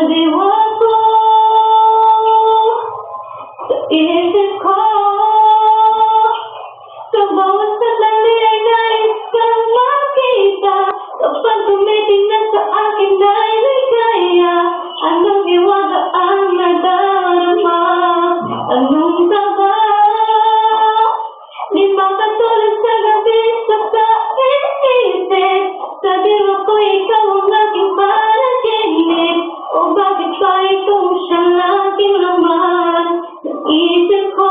diwa ko sa isip ko. Sa bawat sandali ay nais kang makita. Kapag tumitingnan sa akin ay ligaya. Anong iwaga ang nadarama? Anong taba? Di makatulog sa gabi sa pag-iisip. Sa diwa ko ikaw ang aking panaginip. O bakit ba itong siya laging laman ng isip ko?